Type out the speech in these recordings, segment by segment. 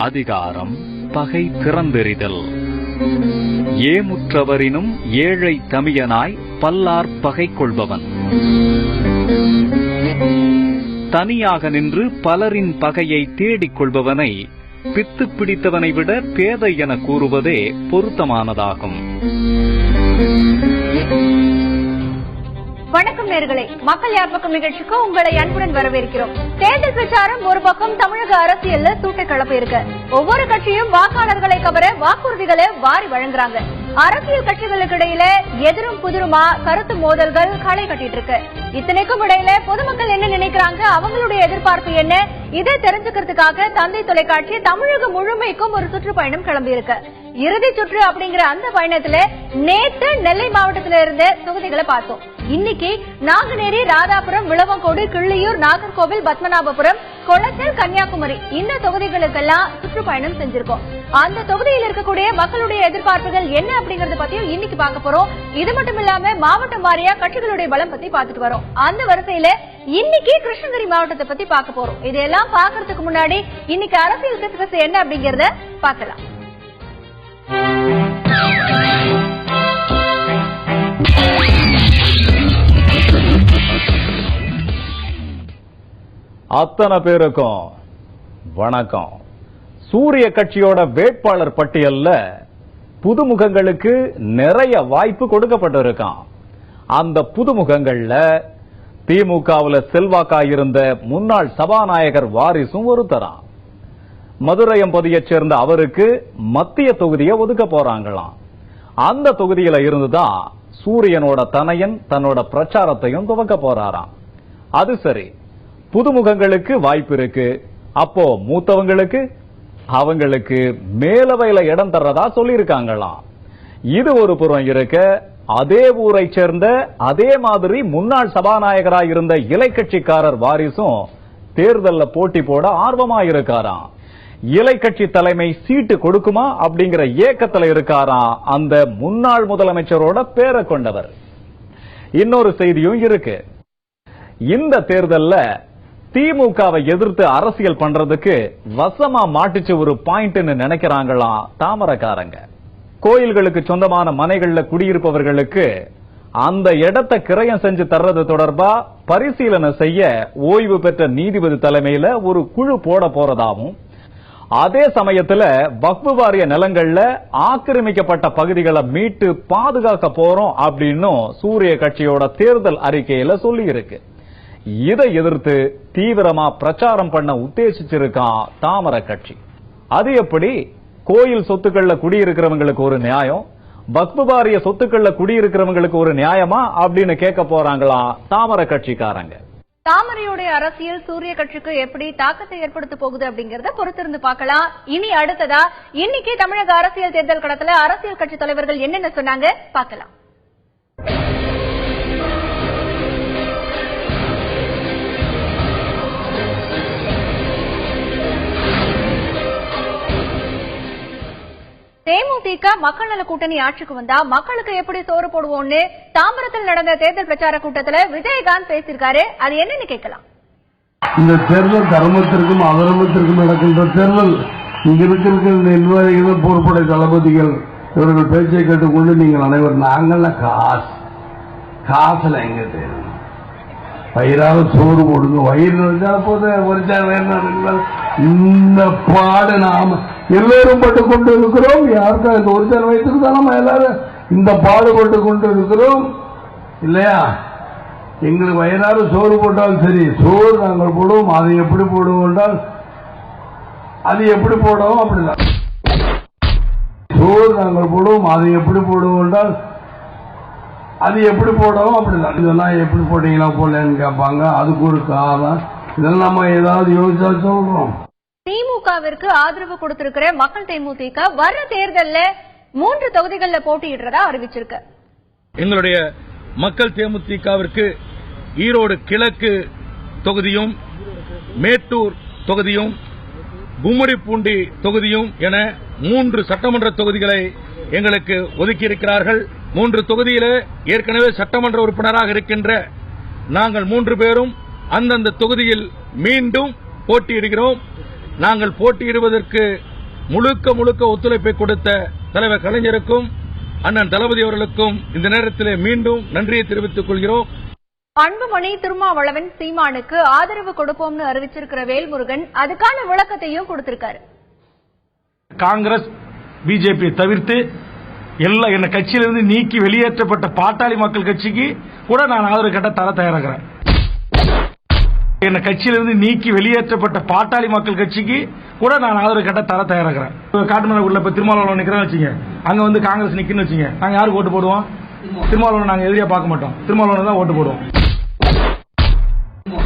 அதிகாரம் பகை திறந்தெறிதல். ஏமுற்றவரினும் ஏழை தமியனாய் பல்லார் பகை கொள்பவன். தனியாக நின்று பலரின் பகையை தேடிக் கொள்பவனை பித்து பிடித்தவனை விட பேதை என கூறுவதே பொருத்தமானதாகும். வணக்கம் நேயர்களே, மக்கள் யார் பக்கம் நிகழ்ச்சிக்கு உங்களை அன்புடன் வரவேற்கிறோம். தேர்தல் பிரச்சாரம் ஒரு பக்கம் தமிழக அரசியல்ல சூட்டை கிளப்பி இருக்கு. ஒவ்வொரு கட்சியும் வாக்காளர்களை கவர வாக்குறுதிகளை வாரி வழங்குறாங்க. அரசியல் கட்சிகளுக்கு இடையில எதிரும் புதிருமா கருத்து மோதல்கள் களை கட்டிட்டு இருக்கு. இத்தனைக்கும் இடையில பொதுமக்கள் என்ன நினைக்கிறாங்க, அவங்களுடைய எதிர்பார்ப்பு என்ன, இதை தெரிஞ்சுக்கிறதுக்காக தந்தை தொலைக்காட்சி தமிழகம் முழுமைக்கும் ஒரு சுற்றுப்பயணம் கிளம்பி இருக்கு. இறுதி சுற்று அப்படிங்கிற அந்த பயணத்துல நேற்று நெல்லை மாவட்டத்தில இருந்த தொகுதிகளை பார்த்தோம். இன்னைக்கு நாங்குநேரி, ராதாபுரம், விளவங்கோடு, கிள்ளியூர், நாகர்கோவில், பத்மநாபபுரம், கொளச்சல், கன்னியாகுமரி இந்த தொகுதிகளுக்கெல்லாம் சுற்றுப்பயணம் செஞ்சிருக்கோம். அந்த தொகுதியில் இருக்கக்கூடிய மக்களுடைய எதிர்பார்ப்புகள் என்ன அப்படிங்கறத பத்தியும் இன்னைக்கு பார்க்க போறோம். இது மட்டும் இல்லாம மாவட்டம் வாரியா கட்சிகளுடைய பலம் பத்தி பார்த்துட்டு வரோம். அந்த வரிசையில இன்னைக்கு கிருஷ்ணகிரி மாவட்டத்தை பத்தி பார்க்க போறோம். இதெல்லாம் பாக்குறதுக்கு முன்னாடி இன்னைக்கு அரசியல் கிசுகிசு என்ன அப்படிங்கறத பார்க்கலாம். அத்தனை பேருக்கும் வணக்கம். சூரிய கட்சியோட வேட்பாளர் பட்டியல்ல புதுமுகங்களுக்கு நிறைய வாய்ப்பு கொடுக்கப்பட்டிருக்கான். அந்த புதுமுகங்கள்ல திமுகவுல செல்வாக்காயிருந்த முன்னாள் சபாநாயகர் வாரிசும் ஒருத்தரான். மதுரையம்பதியைச் சேர்ந்த அவருக்கு மத்திய தொகுதியை ஒதுக்க போறாங்களாம். அந்த தொகுதியில இருந்துதான் சூரியனோட தனையன் தன்னோட பிரச்சாரத்தையும் துவக்க போறாராம். அது சரி, புதுமுகங்களுக்கு வாய்ப்பு இருக்கு. அப்போ மூத்தவங்களுக்கு அவங்களுக்கு மேலவையில இடம் தர்றதா சொல்லியிருக்காங்களாம். இது ஒரு புறம் இருக்க, அதே ஊரை சேர்ந்த அதே மாதிரி முன்னாள் சபாநாயகராக இருந்த இலைக்கட்சிக்காரர் வாரிசும் தேர்தல்ல போட்டி போட ஆர்வமாயிருக்காராம். இலைக்கட்சி தலைமை சீட்டு கொடுக்குமா அப்படிங்கிற ஏக்கத்துல இருக்காராம் அந்த முன்னாள் முதலமைச்சரோட பேரை கொண்டவர். இன்னொரு செய்தியும் இருக்கு. இந்த தேர்தல்ல திமுகவை எதிர்த்து அரசியல் பண்றதுக்கு வசமா மாட்டிச்சு ஒரு பாயிண்ட்னு நினைக்கிறாங்களாம் தாமரக்காரங்க. கோயில்களுக்கு சொந்தமான மனைகள்ல குடியிருப்பவர்களுக்கு அந்த இடத்தை கிரயம் செஞ்சு தர்றது தொடர்பா பரிசீலனை செய்ய ஓய்வு பெற்ற நீதிபதி தலைமையில ஒரு குழு போட போறதாவும், அதே சமயத்துல வக்ஃபு வாரிய நிலங்கள்ல ஆக்கிரமிக்கப்பட்ட பகுதிகளை மீட்டு பாதுகாக்க போறோம் அப்படின்னு சூரிய கட்சியோட தேர்தல் அறிக்கையில சொல்லி இருக்கு. இதை எதிர்த்து தீவிரமா பிரச்சாரம் பண்ண உத்தேசிச்சிருக்கான் தாமர கட்சி. அது எப்படி? கோயில் சொத்துக்கள்ல குடியிருக்கிறவங்களுக்கு ஒரு நியாயம், வக்ஃபு வாரிய சொத்துக்கள்ல குடியிருக்கிறவங்களுக்கு ஒரு நியாயமா அப்படின்னு கேட்க போறாங்களாம் தாமர கட்சிக்காரங்க. தாமரையுடைய அரசியல் சூரிய கட்சிக்கு எப்படி தாக்கத்தை ஏற்படுத்த போகுது அப்படிங்கறத பொறுத்திருந்து பார்க்கலாம். இனி அடுத்ததா இன்னைக்கு தமிழக அரசியல் தேர்தல் களத்துல அரசியல் கட்சி தலைவர்கள் என்னென்ன சொன்னாங்க பார்க்கலாம். தேமுதிக மக்கள் நல கூட்டணி ஆட்சிக்கு வந்தா மக்களுக்கு எப்படி சோறு போடுவோம்னு தாம்பரத்தில் நடந்த தேர்தல் பிரச்சார கூட்டத்தில் விஜயகாந்த் பேசியிருக்காரு. அது என்னன்னு கேட்கலாம். இந்த தேர்தல் தர்மத்திற்கும் அதர்மத்திற்கும் நடக்கின்ற தேர்தல். இங்க இருக்கிற நிர்வாகிகள், பொறுப்படை தளபதிகள் இவர்கள் பேச்சை கேட்டுக்கொண்டு நீங்கள் அனைவரும் நாங்கள்ல காசுல எங்க தேர்தல் வயிறால சோறு போடுங்க, வயிறு இருந்தா போது இந்த பாடு நாம எல்லோரும் பட்டு கொண்டு இருக்கிறோம். யாருக்கா இந்த ஒரிஜினல் வயசுக்கு தான் நம்ம எல்லாரும் இந்த பாடுபட்டு கொண்டு இருக்கிறோம் இல்லையா? எங்களுக்கு வயிறாறு சோறு போட்டாலும் சரி, சோறு நாங்கள் போடுவோம். அதை எப்படி போடுவோம் என்றால் அது எப்படி போடுவோம் அப்படிதான். சோறு நாங்கள் போடுவோம். அதை எப்படி போடுவோம் என்றால் அது எப்படி போடுவோம் அப்படிதான். இதெல்லாம் எப்படி போட்டீங்களா போலன்னு கேட்பாங்க. அதுக்கு ஒரு காரணம். இதெல்லாம் நம்ம ஏதாவது யோசிச்சா சொல்றோம். திமுகவிற்கு ஆதரவு கொடுத்திருக்கிற மக்கள் தேமுதிக வர தேர்தல்ல 3 தொகுதிகளில் போட்டியிடுறதா அறிவிச்சிருக்கு. எங்களுடைய மக்கள் தேமுதிகவிற்கு ஈரோடு கிழக்கு தொகுதியும், மேட்டூர் தொகுதியும், கும்மிடிப்பூண்டி தொகுதியும் என 3 சட்டமன்ற தொகுதிகளை எங்களுக்கு ஒதுக்கியிருக்கிறார்கள். 3 தொகுதியிலே ஏற்கனவே சட்டமன்ற உறுப்பினராக இருக்கின்ற நாங்கள் 3 பேரும் அந்தந்த தொகுதியில் மீண்டும் போட்டியிடுகிறோம். நாங்கள் போட்டியிடுவதற்கு முழுக்க முழுக்க ஒத்துழைப்பை கொடுத்த தலைவர் கலைஞருக்கும் அண்ணன் தளபதி அவர்களுக்கும் இந்த நேரத்தில் மீண்டும் நன்றியை தெரிவித்துக் கொள்கிறோம். அன்புமணி திருமாவளவன் சீமானுக்கு ஆதரவு கொடுப்போம்னு அறிவிச்சிருக்கிற வேல்முருகன் அதுக்கான விளக்கத்தையும் கொடுத்திருக்காரு. காங்கிரஸ் பிஜேபி தவிர்த்து எல்லா என்ன கட்சியிலிருந்து நீக்கி வெளியேற்றப்பட்ட பாட்டாளி மக்கள் கட்சிக்கு கூட நான் ஆதரவு கட்ட தர தயாராகிறேன். என்ன கட்சியிலிருந்து நீக்கி வெளியேற்றப்பட்ட பாட்டாளி மக்கள் கட்சிக்கு கூட நான் ஆதரவு கட்ட தர தயாராகிறேன். காட்டுமலை உள்ள இப்ப திருமாவளவன் நிக்கிறேன்னு வச்சுங்க, அங்க வந்து காங்கிரஸ் நிக்குன்னு வச்சுங்க, நாங்க யாருக்கு ஓட்டு போடுவோம்? திருமாவளவன் நாங்க எதிரியா பார்க்க மாட்டோம், திருமாவளவன் தான் ஓட்டு போடுவோம்.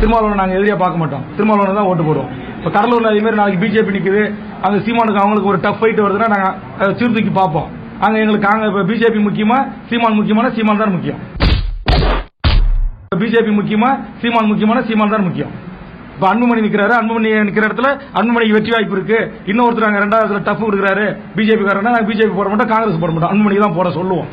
திருமாவளவன் நாங்க எதிரியா பார்க்க மாட்டோம், திருமாவளவன் தான் ஓட்டு போடுவோம். இப்ப கடலூர்ல அதே மாதிரி நாளைக்கு பிஜேபி நிக்குது, அங்க சீமானுக்கு அவங்களுக்கு ஒரு டஃப் ஃபைட் வருதுன்னா நாங்க சீர்தூக்கி பார்ப்போம். அங்க எங்களுக்கு பிஜேபி முக்கியமா சீமான் முக்கியமான சீமான் தான் முக்கியம். பிஜேபி முக்கியமா சீமான் முக்கியமான சீமான் தான் முக்கியம். இப்ப அன்புமணி நிக்கிறாரு, அன்புமணி நிக்கிற இடத்துல அன்புமணிக்கு வெற்றி வாய்ப்பு இருக்கு. இன்னொருத்தர் அங்க ரெண்டாவது டஃப் கொடுக்குறாரு பிஜேபி காரனா, நாங்க பிஜேபி போட மாட்டோம், காங்கிரஸ் போட மாட்டோம், அன்புமணி தான் போட சொல்லுவோம்.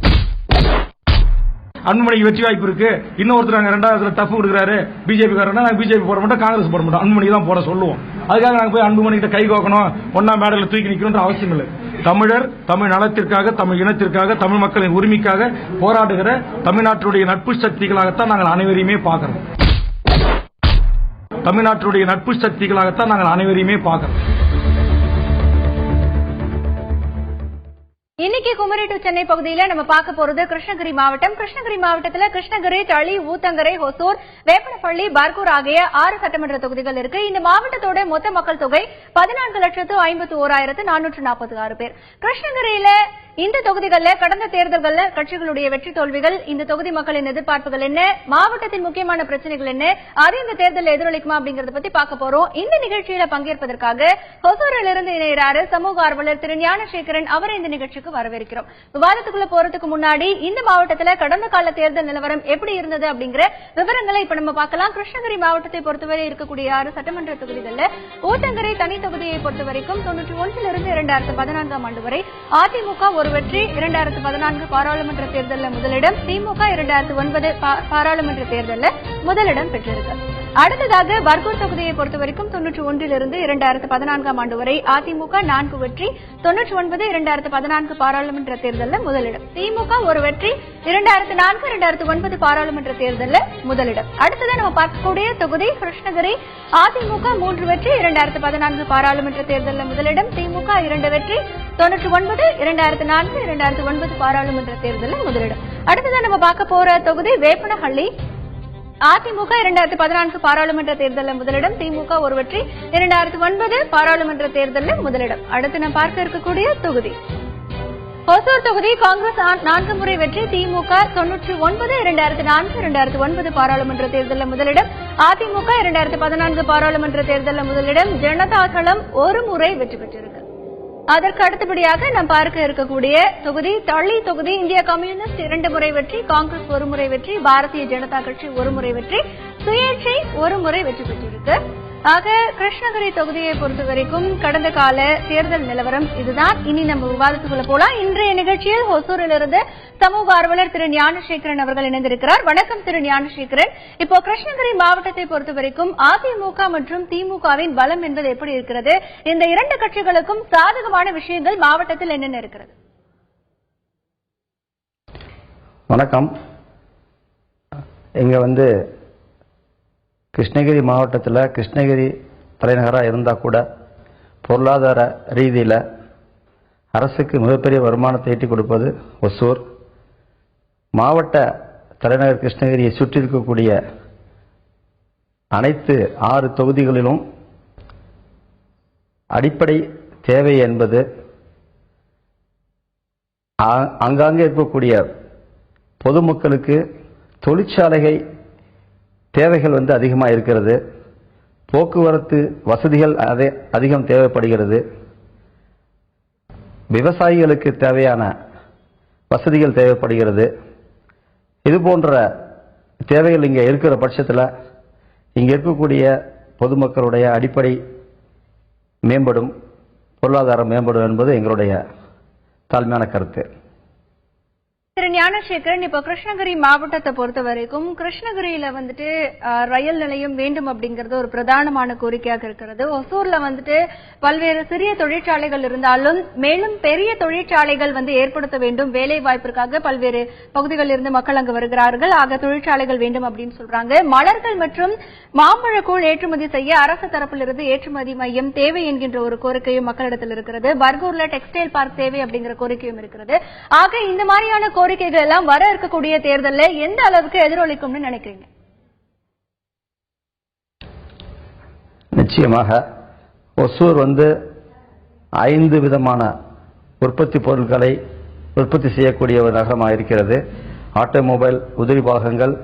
அன்புமணிக்கு வெற்றி வாய்ப்பு இருக்கு, இன்னொருத்தர் அங்க ரெண்டாவது டஃப் கொடுக்குறாரு பிஜேபி காரனா, நாங்க பிஜேபி போட மாட்டோம், காங்கிரஸ் போட மாட்டோம், அன்புமணி தான் போட சொல்லுவோம். அதுக்காக நாங்க போய் அன்புமணி கிட்ட கை கோக்கணும், ஒன்னா மேடல தூக்கி நிக்கணும்ன்ற அவசியம் இல்லை. தமிழர் தமிழ் நலத்திற்காக, தமிழ் இனத்திற்காக, தமிழ் மக்களின் உரிமைக்காக போராடுகிற தமிழ்நாட்டுடைய நட்பு சக்திகளாகத்தான் நாங்கள் அனைவரையுமே பார்க்கிறோம். தமிழ்நாட்டுடைய நட்பு சக்திகளாகத்தான் நாங்கள் அனைவரையுமே பார்க்கிறோம். இன்னைக்கு குமரி டு சென்னை பகுதியில நம்ம பார்க்க போறது கிருஷ்ணகிரி மாவட்டம். கிருஷ்ணகிரி மாவட்டத்துல கிருஷ்ணகிரி, தளி, ஊத்தங்கரை, ஹொசூர், வேப்பனப்பள்ளி, பார்கூர் ஆகிய 6 சட்டமன்ற தொகுதிகள் இருக்கு. இந்த மாவட்டத்தோட மொத்த மக்கள் தொகை 14,51,446 பேர். கிருஷ்ணகிரியில இந்த தொகுதிகளில் கடந்த தேர்தல்களில் கட்சிகளுடைய வெற்றி தோல்விகள், இந்த தொகுதி மக்களின் எதிர்பார்ப்புகள் என்ன, மாவட்டத்தின் முக்கியமான பிரச்சனைகள் என்ன, அது இந்த தேர்தலில் எதிரொலிக்குமா அப்படிங்கறத பத்தி பார்க்க போறோம். இந்த நிகழ்ச்சியில பங்கேற்பதற்காக ஹொசூரில் இருந்து இணைகிறாரு சமூக ஆர்வலர் திரு ஞானசேகரன். அவரை இந்த நிகழ்ச்சிக்கு வரவேற்கிறோம். விவாதத்துக்குள்ள போறதுக்கு முன்னாடி இந்த மாவட்டத்தில் கடந்த கால தேர்தல் நிலவரம் எப்படி இருந்தது அப்படிங்கிற விவரங்களை இப்ப நம்ம பார்க்கலாம். கிருஷ்ணகிரி மாவட்டத்தை பொறுத்தவரை இருக்கக்கூடிய 6 சட்டமன்ற தொகுதிகளில் ஊத்தங்கரை தனி தொகுதியை பொறுத்தவரைக்கும் 91 இருந்து 2014 ஆண்டு வரை அதிமுக ஒரு வெற்றி, 2014 பாராளுமன்ற தேர்தலில் முதலிடம், திமுக 2009 பாராளுமன்ற தேர்தலில் முதலிடம் பெற்றிருக்கு. அடுத்ததாக பர்கூர் தொகுதியை பொறுத்தவரைக்கும் 91 இருந்து 2014 ஆண்டு வரை அதிமுக 4 வெற்றி, 99 2014 பாராளுமன்ற தேர்தலில் முதலிடம், திமுக ஒரு வெற்றி, 2004 2009 பாராளுமன்ற தேர்தலில் முதலிடம். அடுத்தது நம்ம பார்க்கக்கூடிய தொகுதி கிருஷ்ணகிரி, அதிமுக 3 வெற்றி, 2014 பாராளுமன்ற தேர்தலில் முதலிடம், திமுக 2 வெற்றி, 99 2004 2009 பாராளுமன்ற தேர்தலில் முதலிடம். அடுத்தது நம்ம பார்க்க போற தொகுதி வேப்பனஹள்ளி, அதிமுக 2014 பாராளுமன்ற தேர்தலில் முதலிடம், திமுக ஒரு வெற்றி, 2009 பாராளுமன்ற தேர்தலில் முதலிடம். அடுத்து நாம் பார்க்க இருக்கக்கூடிய தொகுதி ஹொசூர் தொகுதி, காங்கிரஸ் 4 முறை வெற்றி, திமுக 99 2004 2009 பாராளுமன்ற தேர்தலில் முதலிடம், அதிமுக 2014 பாராளுமன்ற தேர்தலில் முதலிடம், ஜனதாதளம் ஒரு முறை வெற்றி பெற்றிருக்கு. அதற்கு அடுத்தபடியாக நாம் பார்க்க இருக்கக்கூடிய தொகுதி தளி தொகுதி, இந்திய கம்யூனிஸ்ட் 2 முறை வெற்றி, காங்கிரஸ் ஒரு முறை வெற்றி, பாரதிய ஜனதா கட்சி ஒரு முறை வெற்றி, சுயேட்சை ஒரு முறை வெற்றி பெற்றிருக்கு. ஆக கிருஷ்ணகிரி தொகுதியை பொறுத்தவரைக்கும் கடந்த கால தேர்தல் நிலவரம் இதுதான். இனி நம்ம விவாதத்துக்குள்ள போலாம். இன்றைய நிகழ்ச்சியில் ஹொசூரில் இருந்து சமூக ஆர்வலர் திரு ஞானசேகரன் அவர்கள் இணைந்திருக்கிறார். வணக்கம் திரு ஞானசேகரன். இப்போ கிருஷ்ணகிரி மாவட்டத்தை பொறுத்தவரைக்கும் அதிமுக மற்றும் திமுகவின் பலம் என்பது எப்படி இருக்கிறது? இந்த 2 கட்சிகளுக்கும் சாதகமான விஷயங்கள் மாவட்டத்தில் என்னென்ன இருக்கிறது? வணக்கம். இங்க கிருஷ்ணகிரி மாவட்டத்தில் கிருஷ்ணகிரி தலைநகராக இருந்தால் கூட பொருளாதார ரீதியில் அரசுக்கு மிகப்பெரிய வருமானத்தை ஈட்டி கொடுப்பது ஒசூர். மாவட்ட தலைநகர் கிருஷ்ணகிரியை சுற்றி இருக்கக்கூடிய அனைத்து 6 தொகுதிகளிலும் அடிப்படை தேவை என்பது அங்காங்கே இருக்கக்கூடிய பொதுமக்களுக்கு தொழிற்சாலைகள் தேவைகள் அதிகமாக இருக்கிறது. போக்குவரத்து வசதிகள் அதிகம் தேவைப்படுகிறது. விவசாயிகளுக்கு தேவையான வசதிகள் தேவைப்படுகிறது. இது போன்ற தேவைகள் இங்கே இருக்கிற பட்சத்தில் இங்கே இருக்கக்கூடிய பொதுமக்களுடைய அடிப்படை மேம்படும், பொருளாதாரம் மேம்படும் என்பது எங்களுடைய தாழ்மையான கருத்து. திரு ஞானசேகரன், இப்ப கிருஷ்ணகிரி மாவட்டத்தை பொறுத்த வரைக்கும் கிருஷ்ணகிரியில வந்துட்டு ரயில் நிலையம் வேண்டும் அப்படிங்கறது ஒரு பிரதானமான கோரிக்கையாக இருக்கிறது. ஒசூர்ல வந்துட்டு பல்வேறு சிறிய தொழிற்சாலைகள் இருந்தாலும் மேலும் பெரிய தொழிற்சாலைகள் ஏற்படுத்த வேண்டும், வேலை வாய்ப்பிற்காக பல்வேறு பகுதிகளில் இருந்து மக்கள் அங்கு வருகிறார்கள், ஆக தொழிற்சாலைகள் வேண்டும் அப்படின்னு சொல்றாங்க. மலர்கள் மற்றும் மாம்பழக்கூழ் ஏற்றுமதி செய்ய அரசு தரப்பிலிருந்து ஏற்றுமதி மையம் தேவை என்கின்ற ஒரு கோரிக்கையும் மக்களிடத்தில் இருக்கிறது. பர்கூர்ல டெக்ஸ்டைல் பார்க் தேவை அப்படிங்கிற கோரிக்கையும் இருக்கிறது. ஆக இந்த மாதிரியான கோரிக்கைகள் எல்லாம் வர இருக்கக்கூடிய தேர்தலில் எந்த அளவுக்கு எதிரொலிக்கும்னு நினைக்கிறீங்க? நிச்சயமாக ஒசூர் 5 விதமான உற்பத்தி பொருட்களை உற்பத்தி செய்யக்கூடிய ஒரு நகரமாக இருக்கிறது. ஆட்டோமொபைல் உதிரி பாகங்கள்,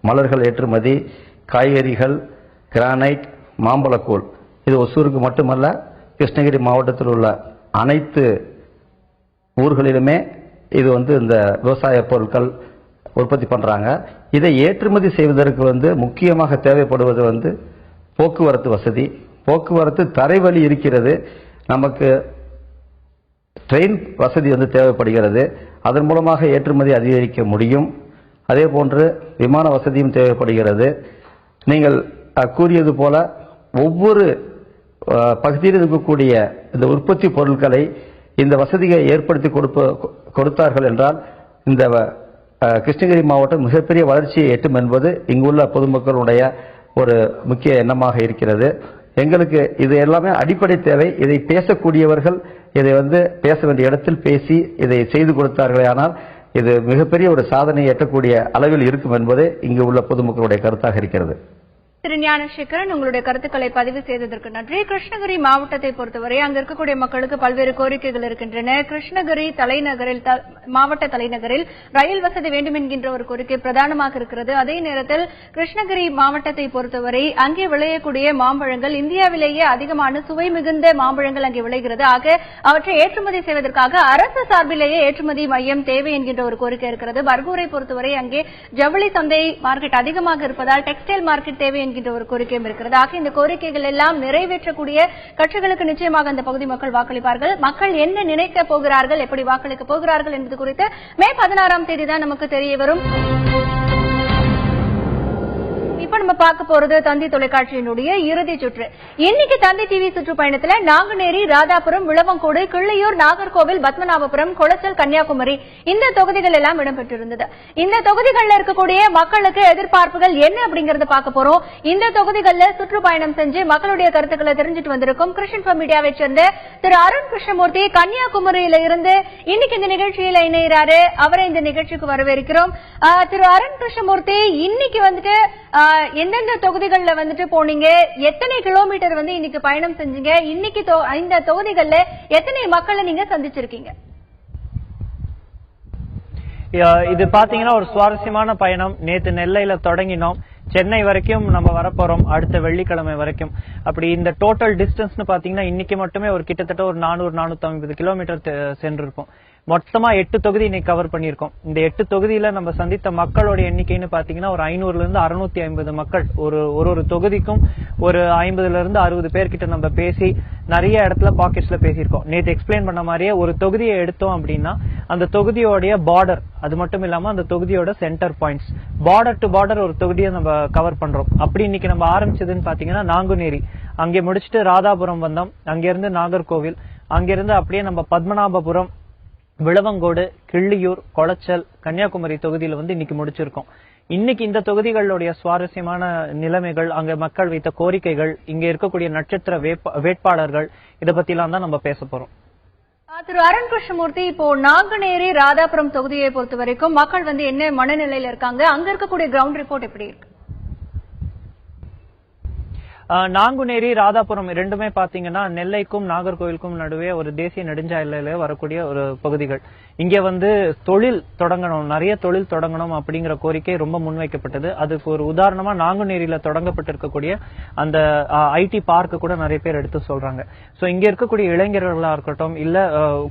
மலர்கள் ஏற்றுமதி, காய்கறிகள், கிரானைட், மாம்பழக்கூழ். இது ஒசூருக்கு மட்டுமல்ல, கிருஷ்ணகிரி மாவட்டத்தில் உள்ள அனைத்து ஊர்களிலுமே இது இந்த விவசாய பொருட்கள் உற்பத்தி பண்றாங்க. இதை ஏற்றுமதி செய்வதற்கு முக்கியமாக தேவைப்படுவது போக்குவரத்து வசதி. போக்குவரத்து தரைவழி இருக்கிறது, நமக்கு ட்ரெயின் வசதி தேவைப்படுகிறது. அதன் மூலமாக ஏற்றுமதி அதிகரிக்க முடியும். அதே போன்று விமான வசதியும் தேவைப்படுகிறது. நீங்கள் கூறியது போல ஒவ்வொரு பகுதியில் இருக்கக்கூடிய இந்த உற்பத்தி பொருட்களை இந்த வசதியை ஏற்படுத்தி கொடுத்தார்கள் என்றால் இந்த கிருஷ்ணகிரி மாவட்டம் மிகப்பெரிய வளர்ச்சியை எட்டும் என்பது இங்குள்ள பொதுமக்களுடைய ஒரு முக்கிய எண்ணமாக இருக்கிறது. எங்களுக்கு இது எல்லாமே அடிப்படை தேவை. இதை பேசக்கூடியவர்கள் இதை பேச வேண்டிய இடத்தில் பேசி இதை செய்து கொடுத்தார்களே ஆனால் இது மிகப்பெரிய ஒரு சாதனையை எட்டக்கூடிய அளவில் இருக்கும் என்பதே இங்கு உள்ள பொதுமக்களுடைய கருத்தாக இருக்கிறது. திரு ஞானசேகரன், உங்களுடைய கருத்துக்களை பதிவு செய்ததற்கு நன்றி. கிருஷ்ணகிரி மாவட்டத்தை பொறுத்தவரை அங்க இருக்கக்கூடிய மக்களுக்கு பல்வேறு கோரிக்கைகள் இருக்கின்றன. கிருஷ்ணகிரி தலைநகரில் மாவட்ட தலைநகரில் ரயில் வசதி வேண்டும் என்கின்ற ஒரு கோரிக்கை பிரதானமாக இருக்கிறது. அதே நேரத்தில் கிருஷ்ணகிரி மாவட்டத்தை பொறுத்தவரை அங்கே விளையக்கூடிய மாம்பழங்கள் இந்தியாவிலேயே அதிகமான சுவை மிகுந்த மாம்பழங்கள் அங்கே விளைகிறது. ஆக அவற்றை ஏற்றுமதி செய்வதற்காக அரசு சார்பிலேயே ஏற்றுமதி மையம் தேவை என்கின்ற ஒரு கோரிக்கை இருக்கிறது. பர்கூரை பொறுத்தவரை அங்கே ஜவுளி சந்தை மார்க்கெட் அதிகமாக இருப்பதால் டெக்ஸ்டைல் மார்க்கெட் தேவை என்கின்ற ஒரு கோரிக்கையும் இருக்கிறது. ஆக இந்த கோரிக்கைகள் எல்லாம் நிறைவேற்றக்கூடிய கட்சிகளுக்கு நிச்சயமாக அந்த பகுதி மக்கள் வாக்களிப்பார்கள். மக்கள் என்ன நினைக்க போகிறார்கள், எப்படி வாக்களிக்க போகிறார்கள் என்பது குறித்து மே 16ஆம் தேதி தான் நமக்கு தெரிய வரும். இப்ப நம்ம பார்க்க போறது தந்தி தொலைக்காட்சியினுடைய இறுதி சுற்று. இன்னைக்கு தந்தி டிவி சுற்றுப்பயணத்துல நாங்குநேரி, ராதாபுரம், விளவங்கோடு, கிள்ளியூர், நாகர்கோவில், பத்மநாபபுரம், கொளச்சல், கன்னியாகுமரி இந்த தொகுதிகள் எல்லாம் இடம்பெற்றிருந்தது. இந்த தொகுதிகளில் இருக்கக்கூடிய மக்களுக்கு எதிர்பார்ப்புகள் என்ன அப்படிங்கறத பார்க்க போறோம். இந்த தொகுதிகளில் சுற்றுப்பயணம் செஞ்சு மக்களுடைய கருத்துக்களை தெரிஞ்சுட்டு வந்திருக்கும் கிருஷ்ணன் மீடியாவை சேர்ந்த திரு அருண் கிருஷ்ணமூர்த்தி கன்னியாகுமரியில இருந்து இன்னைக்கு இந்த நிகழ்ச்சியில இணைகிறாரு. அவரை இந்த நிகழ்ச்சிக்கு வரவேற்கிறோம். திரு அருண் கிருஷ்ணமூர்த்தி, இன்னைக்கு எந்தெந்த தொகுதிகள்ல போனீங்க, எத்தனை கிலோமீட்டர் இன்னைக்கு பயணம் செஞ்சீங்க, இன்னைக்கு இந்த தொகுதிகள்ல எத்தனை மக்களை நீங்க சந்திச்சிருக்கீங்க? இது பாத்தீங்கன்னா ஒரு சுவாரஸ்யமான பயணம். நேத்து நெல்லையில தொடங்கினோம், சென்னை வரைக்கும் நம்ம வரப்போறோம் அடுத்த வெள்ளிக்கிழமை வரைக்கும். அப்படி இந்த டோட்டல் டிஸ்டன்ஸ் பாத்தீங்கன்னா இன்னைக்கு மட்டுமே ஒரு கிட்டத்தட்ட ஒரு 400-450 கிலோமீட்டர் சென்றிருக்கும். மொத்தமா 8 தொகுதி இன்னைக்கு கவர் பண்ணிருக்கோம். இந்த 8 தொகுதியில நம்ம சந்தித்த மக்களோட எண்ணிக்கைன்னு பாத்தீங்கன்னா ஒரு 500 இருந்து 650 மக்கள். ஒரு தொகுதிக்கும் ஒரு 50 இருந்து 60 பேர்கிட்ட நம்ம பேசி நிறைய இடத்துல பாக்கெட்ஸ்ல பேசியிருக்கோம். நேற்று எக்ஸ்பிளைன் பண்ண மாதிரியே ஒரு தொகுதியை எடுத்தோம் அப்படின்னா அந்த தொகுதியோடைய பார்டர், அது மட்டும் இல்லாம அந்த தொகுதியோட centre points, border to border ஒரு தொகுதியை நம்ம கவர் பண்றோம். அப்படி இன்னைக்கு நம்ம ஆரம்பிச்சதுன்னு பாத்தீங்கன்னா நாங்குநேரி, அங்கே முடிச்சுட்டு ராதாபுரம் வந்தோம், அங்கிருந்து நாகர்கோவில், அங்கிருந்து அப்படியே நம்ம பத்மநாபபுரம், விளவங்கோடு, கிள்ளியூர், கொளச்சல், கன்னியாகுமரி தொகுதியில இன்னைக்கு முடிச்சிருக்கோம். இன்னைக்கு இந்த தொகுதிகளுடைய சுவாரஸ்யமான நிலைமைகள், அங்க மக்கள் வைத்த கோரிக்கைகள், இங்க இருக்கக்கூடிய நட்சத்திர வேட்பாளர்கள், இதை பத்தி எல்லாம் தான் நம்ம பேச போறோம். திரு அருண் கிருஷ்ணமூர்த்தி, இப்போ நாங்குநேரி, ராதாபுரம் தொகுதியை பொறுத்த வரைக்கும் மக்கள் என்ன மனநிலையில இருக்காங்க, அங்க இருக்கக்கூடிய கிரவுண்ட் ரிப்போர்ட் எப்படி இருக்கு? நாங்குநேரி, ராதாபுரம் இரண்டுமே பாத்தீங்கன்னா நெல்லைக்கும் நாகர்கோவிலுக்கும் நடுவே ஒரு தேசிய நெடுஞ்சாலையில வரக்கூடிய ஒரு பகுதிகள். இங்க தொழில் தொடங்கணும், நிறைய தொழில் தொடங்கணும் அப்படிங்கிற கோரிக்கை ரொம்ப முன்வைக்கப்பட்டது. அதுக்கு ஒரு உதாரணமா நாங்குநேரியில தொடங்கப்பட்டிருக்கக்கூடிய அந்த ஐடி பார்க்க கூட நிறைய பேர் எடுத்து சொல்றாங்க. சோ இங்க இருக்கக்கூடிய இளைஞர்களா இருக்கட்டும், இல்ல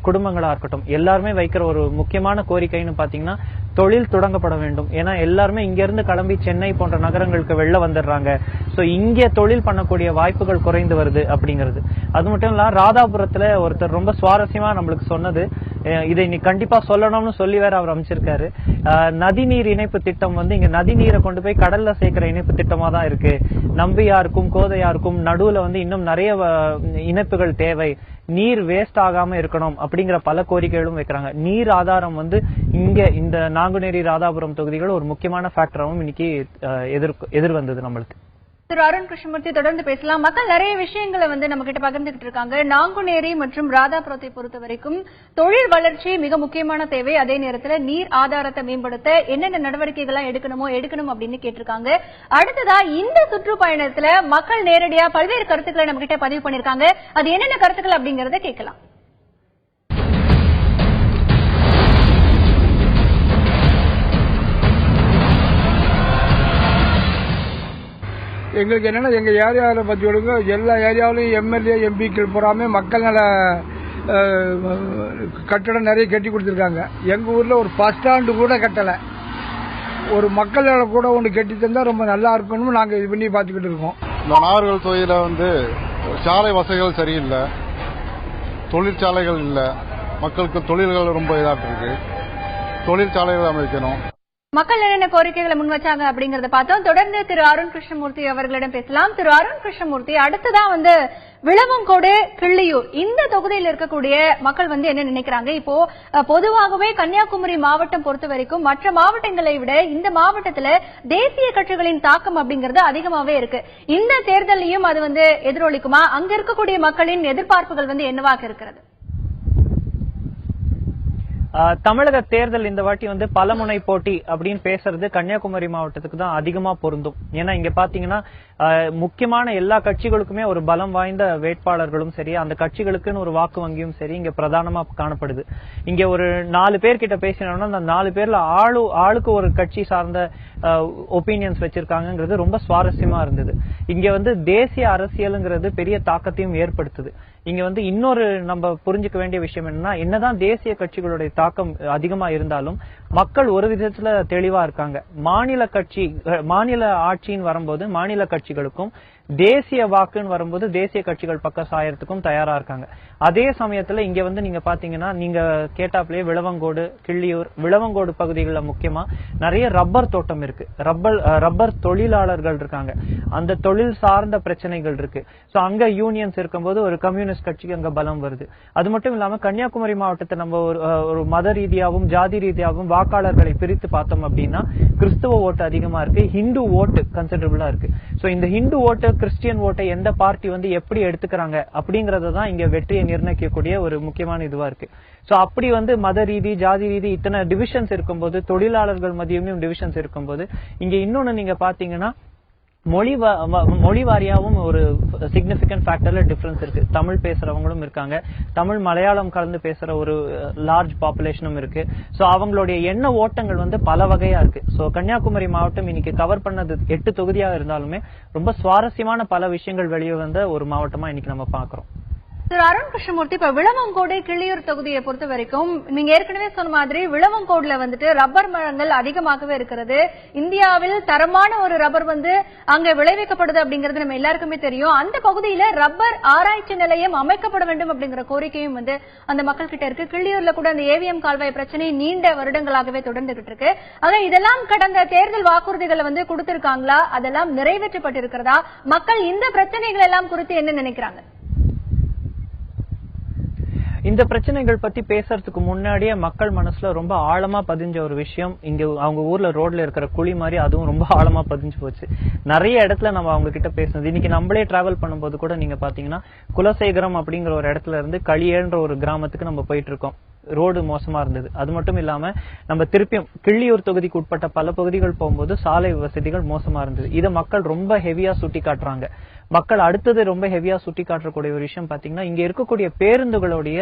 குடும்பங்களா இருக்கட்டும், எல்லாருமே வைக்கிற ஒரு முக்கியமான கோரிக்கைன்னு பாத்தீங்கன்னா தொழில் தொடங்கப்பட வேண்டும். ஏன்னா எல்லாருமே இங்க இருந்து கிளம்பி சென்னை போன்ற நகரங்களுக்கு வெளில வந்துடுறாங்க. சோ இங்க தொழில் பண்ணக்கூடிய வாய்ப்புகள் குறைந்து வருது அப்படிங்கிறது. அது மட்டும் இல்ல, ராதாபுரத்துல ஒருத்தர் ரொம்ப சுவாரஸ்யமா நம்மளுக்கு சொன்னது, இதை நீ கண்டிப்பா சொல்லணும்னு சொல்லி வேற அவர் அமைச்சிருக்காரு. நதிநீர் இணைப்பு திட்டம் வந்து இங்க நதிநீரை கொண்டு போய் கடல்ல சேர்க்கிற இணைப்பு திட்டமா தான் இருக்கு. நம்பியாருக்கும் கோதையாருக்கும் நடுவுல வந்து இன்னும் நிறைய இணைப்புகள் தேவை, நீர் வேஸ்ட் ஆகாம இருக்கணும் அப்படிங்கிற பல கோரிக்கைகளும் வைக்கிறாங்க. நீர் ஆதாரம் வந்து இங்க இந்த நாங்குநேரி ராதாபுரம் தொகுதிகள் ஒரு முக்கியமான ஃபேக்டராகவும் இன்னைக்கு எதிர் வந்தது நம்மளுக்கு. திரு அருண் கிருஷ்ணமூர்த்தி, தொடர்ந்து பேசலாம். மக்கள் நிறைய விஷயங்களை வந்து நம்ம கிட்ட பகிர்ந்துகிட்டு இருக்காங்க. நாங்குநேரி மற்றும் ராதாபுரத்தை பொறுத்த வரைக்கும் தொழில் வளர்ச்சி மிக முக்கியமான தேவை. அதே நேரத்தில் நீர் ஆதாரத்தை மேம்படுத்த என்னென்ன நடவடிக்கைகள் எடுக்கணும் அப்படின்னு கேட்டிருக்காங்க. அடுத்ததா இந்த சுற்றுப்பயணத்துல மக்கள் நேரடியா பல்வேறு கருத்துக்களை நம்ம கிட்ட பதிவு பண்ணிருக்காங்க. அது என்னென்ன கருத்துக்கள் அப்படிங்கறத கேட்கலாம். எங்களுக்கு என்னன்னா எங்க ஏரியாவில் பற்றி விடுங்க, எல்லா ஏரியாவிலையும் எம்எல்ஏ எம்பிக்கள் போறாம மக்கள் நல கட்டடம் நிறைய கட்டி கொடுத்துருக்காங்க. எங்க ஊர்ல ஒரு பஸ் ஸ்டாண்டு கூட கட்டலை. ஒரு மக்கள் நல கூட ஒன்று கட்டி தந்தா ரொம்ப நல்லா இருக்கணும்னு நாங்கள் இது பண்ணி பார்த்துக்கிட்டு இருக்கோம். இந்த நாகர்கோவில் தொகுதியில் வந்து சாலை வசதிகள் சரியில்லை, தொழிற்சாலைகள் இல்லை, மக்களுக்கு தொழில்கள் ரொம்ப இதாட்டு இருக்கு. தொழிற்சாலைகள் அமைக்கணும். மக்கள் என்னென்ன கோரிக்கைகளை முன் வச்சாங்க அப்படிங்கறத பார்த்தோம். தொடர்ந்து திரு அருண் கிருஷ்ணமூர்த்தி அவர்களிடம் பேசலாம். திரு அருண் கிருஷ்ணமூர்த்தி, அடுத்ததான் வந்து விளவங்கோடு, கிள்ளியூர் இந்த தொகுதியில் இருக்கக்கூடிய மக்கள் வந்து என்ன நினைக்கிறாங்க? இப்போ பொதுவாகவே கன்னியாகுமரி மாவட்டம் பொறுத்த வரைக்கும் மற்ற மாவட்டங்களை விட இந்த மாவட்டத்துல தேசிய கட்சிகளின் தாக்கம் அப்படிங்கிறது அதிகமாவே இருக்கு. இந்த தேர்தலையும் அது வந்து எதிரொலிக்குமா? அங்க இருக்கக்கூடிய மக்களின் எதிர்பார்ப்புகள் வந்து என்னவாக இருக்கிறது? தமிழக தேர்தல் இந்த வாட்டி வந்து பலமுனை போட்டி அப்படின்னு பேசுறது கன்னியாகுமரி மாவட்டத்துக்கு தான் அதிகமா பொருந்தும். ஏன்னா இங்க பாத்தீங்கன்னா முக்கியமான எல்லா கட்சிகளுக்குமே ஒரு பலம் வாய்ந்த வேட்பாளர்களும் சரி, அந்த கட்சிகளுக்குன்னு ஒரு வாக்கு வங்கியும் சரி இங்க பிரதானமா காணப்படுது. இங்க ஒரு 4 பேர்கிட்ட பேசினோம்னா அந்த 4 பேர்ல ஆளுக்கு ஒரு கட்சி சார்ந்த ஒப்பீனியன்ஸ் வச்சிருக்காங்கிறது ரொம்ப சுவாரஸ்யமா இருந்தது. இங்க வந்து தேசிய அரசியலுங்கிறது பெரிய தாக்கத்தையும் ஏற்படுத்துது. இங்க வந்து இன்னொரு நம்ம புரிஞ்சுக்க வேண்டிய விஷயம் என்னதான் தேசிய கட்சிகளுடைய தாக்கம் அதிகமா இருந்தாலும் மக்கள் ஒரு விதத்துல தெளிவா இருக்காங்க. மாநில ஆட்சின்னு வரும்போது மாநில கட்சிகளுக்கும் தேசிய வாக்குன்னு வரும்போது தேசிய கட்சிகள் பக்கம் சாயறதுக்கும் தயாரா இருக்காங்க. அதே சமயத்துல இங்க வந்து நீங்க பாத்தீங்கன்னா நீங்க கேட்டாப்லயே விளவங்கோடு, கிள்ளியூர், விளவங்கோடு பகுதிகளில் முக்கியமா நிறைய ரப்பர் தோட்டம் இருக்கு. ரப்பர் தொழிலாளர்கள் இருக்காங்க. அந்த தொழில் சார்ந்த பிரச்சனைகள் இருக்கு. சோ அங்க யூனியன்ஸ் இருக்கும்போது ஒரு கம்யூனிஸ்ட் கட்சிக்கு அங்க பலம் வருது. அது மட்டும் இல்லாம கன்னியாகுமரி மாவட்டத்தை நம்ம ஒரு மத ரீதியாகவும் ஜாதி ரீதியாகவும் வாக்காளர்களை பிரித்து பார்த்தோம் அப்படின்னா கிறிஸ்துவ ஓட்டு அதிகமா இருக்கு, ஹிந்து ஓட்டு கன்சிடரபிளா இருக்கு. சோ இந்த ஹிந்து ஓட்டு கிறிஸ்டியன் ஓட்டை எந்த பார்ட்டி வந்து எப்படி எடுத்துக்கிறாங்க அப்படிங்கறதான் இங்க வெற்றியை நிர்ணயிக்கக்கூடிய ஒரு முக்கியமான இதுவா இருக்கு. சோ அப்படி வந்து மத ரீதி ஜாதி ரீதி இத்தனை டிவிஷன்ஸ் இருக்கும்போது, தொழிலாளர்கள் மத்தியமும் டிவிஷன்ஸ் இருக்கும்போது இங்க இன்னொன்னு நீங்க பாத்தீங்கன்னா மொழி வாரியாவும் ஒரு சிக்னிபிகன்ட் ஃபேக்டர்ல டிஃபரன்ஸ் இருக்கு. தமிழ் பேசுறவங்களும் இருக்காங்க, தமிழ் மலையாளம் கலந்து பேசுற ஒரு லார்ஜ் பாப்புலேஷனும் இருக்கு. சோ அவங்களுடைய எண்ண ஓட்டங்கள் வந்து பல வகையா இருக்கு. சோ கன்னியாகுமரி மாவட்டம் இன்னைக்கு கவர் பண்ணது 8 தொகுதியாக இருந்தாலுமே ரொம்ப சுவாரஸ்யமான பல விஷயங்கள் வெளியே வந்த ஒரு மாவட்டமா இன்னைக்கு நம்ம பாக்குறோம். திரு அருண் கிருஷ்ணமூர்த்தி, இப்ப விளவங்கோடு, கிள்ளியூர் தொகுதியை பொறுத்த வரைக்கும் நீங்க ஏற்கனவே சொன்ன மாதிரி விளவங்கோடுல வந்துட்டு ரப்பர் மரங்கள் அதிகமாகவே இருக்கிறது. இந்தியாவில் தரமான ஒரு ரப்பர் வந்து அங்க விளைவிக்கப்படுது அப்படிங்கிறது நம்ம எல்லாருக்குமே தெரியும். அந்த பகுதியில ரப்பர் ஆராய்ச்சி நிலையம் அமைக்கப்பட வேண்டும் அப்படிங்கிற கோரிக்கையும் வந்து அந்த மக்கள் கிட்ட இருக்கு. கிள்ளியூர்ல கூட அந்த ஏவிஎம் கால்வாய் பிரச்சனை நீண்ட வருடங்களாகவே தொடர்ந்துகிட்டு இருக்கு. ஆக இதெல்லாம் கடந்த தேர்தல் வாக்குறுதிகளை வந்து கொடுத்திருக்காங்களா? அதெல்லாம் நிறைவேற்றப்பட்டிருக்கிறதா? மக்கள் இந்த பிரச்சனைகள் எல்லாம் குறித்து என்ன நினைக்கிறாங்க? இந்த பிரச்சனைகள் பத்தி பேசுறதுக்கு முன்னாடியே மக்கள் மனசுல ரொம்ப ஆழமா பதிஞ்ச ஒரு விஷயம், இங்க அவங்க ஊர்ல ரோட்ல இருக்கிற குழி மாதிரி அதுவும் ரொம்ப ஆழமா பதிஞ்சு போச்சு. நிறைய இடத்துல நம்ம அவங்க கிட்ட பேசுனது. இன்னைக்கு நம்மளே டிராவல் பண்ணும்போது கூட நீங்க பாத்தீங்கன்னா குலசேகரம் அப்படிங்கிற ஒரு இடத்துல இருந்து களியன்ற ஒரு கிராமத்துக்கு நம்ம போயிட்டு இருக்கோம். ரோடு மோசமா இருந்தது. அது மட்டும் இல்லாம நம்ம திருப்பியும் கிள்ளியூர் தொகுதிக்கு உட்பட்ட பல பகுதிகள் போகும்போது சாலை வசதிகள் மோசமா இருந்தது. இதை மக்கள் ரொம்ப ஹெவியா சுட்டி காட்டுறாங்க. மக்கள் அடுத்தது ரொம்ப ஹெவியா சுட்டி காட்டக்கூடிய ஒரு விஷயம் பாத்தீங்கன்னா இங்க இருக்கக்கூடிய பேருந்துகளுடைய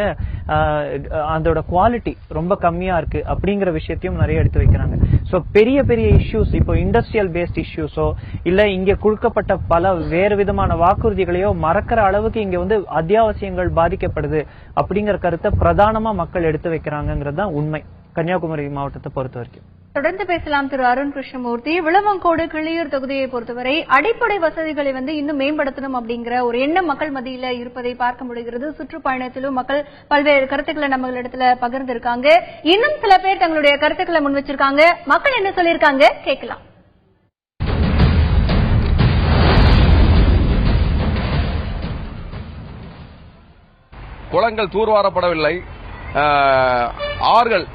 அதோட குவாலிட்டி ரொம்ப கம்மியா இருக்கு அப்படிங்கிற விஷயத்தையும் நிறைய எடுத்து வைக்கிறாங்க. சோ பெரிய பெரிய இஷ்யூஸ், இப்போ இண்டஸ்ட்ரியல் பேஸ்ட் இஷ்யூஸோ இல்ல இங்க கொடுக்கப்பட்ட பல வேறு விதமான வாக்குறுதிகளையோ மறக்கிற அளவுக்கு இங்க வந்து அத்தியாவசியங்கள் பாதிக்கப்படுது அப்படிங்கிற கருத்தை பிரதானமா மக்கள் எடுத்து வைக்கிறாங்கிறது தான் உண்மை கன்னியாகுமரி மாவட்டத்தை பொறுத்த வரைக்கும். தொடர்ந்து பேசலாம். திரு அருண் கிருஷ்ணமூர்த்தி, விளவங்கோடு கிள்ளியூர் தொகுதியை பொறுத்தவரை அடிப்படை வசதிகளை இன்னும் மேம்படுத்தணும் அப்படிங்கிற ஒரு எண்ணம் மக்கள் மத்தியில இருப்பதை பார்க்க முடிகிறது. சுற்றுப்பயணத்திலும் மக்கள் பல்வேறு கருத்துக்களை நம்மளிடத்துல பகிர்ந்திருக்காங்க. இன்னும் சில பேர் தங்களுடைய கருத்துக்களை முன் வச்சிருக்காங்க. மக்கள் என்ன சொல்லியிருக்காங்க கேட்கலாம். குளங்கள் தூர்வாரப்படவில்லை, ஆறுகள்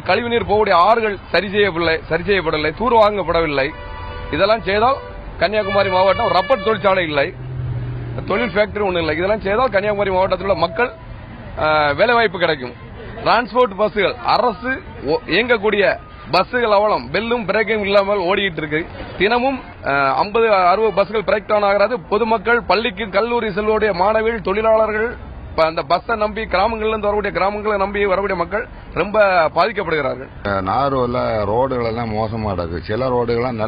கழிவுநீர் போகக்கூடிய ஆறுகள் சரி செய்யப்படவில்லை, தூர் வாங்கப்படவில்லை. இதெல்லாம் செய்தால் கன்னியாகுமரி மாவட்டம் ரப்பர் தொழிற்சாலை இல்லை, தொழில் ஃபேக்டரி ஒன்றும் இல்லை. இதெல்லாம் செய்தால் கன்னியாகுமரி மாவட்டத்தில் உள்ள மக்கள் வேலைவாய்ப்பு கிடைக்கும். டிரான்ஸ்போர்ட் பஸ்ஸுகள், அரசு இயங்கக்கூடிய பஸ்ஸுகள் அவலம் பெல்லும் பிரேக்கும் இல்லாமல் ஓடிட்டு இருக்கு. தினமும் 50-60 பஸ்கள் பிரேக் டவுன் ஆகிறது. பொதுமக்கள், பள்ளிக்கு கல்லூரி செல்வக்கூடிய மாணவிகள், தொழிலாளர்கள் அந்த பஸ்ஸை நம்பி கிராமங்கள்ல வரக்கூடிய கிராமங்களை நம்பி வரக்கூடிய மக்கள் ரொம்ப பாதிக்கப்படுகிறார்கள். நாகர்கோவில்ல ரோடுகள் எல்லாம் மோசமா இருக்கு. சில ரோடுகள்லாம்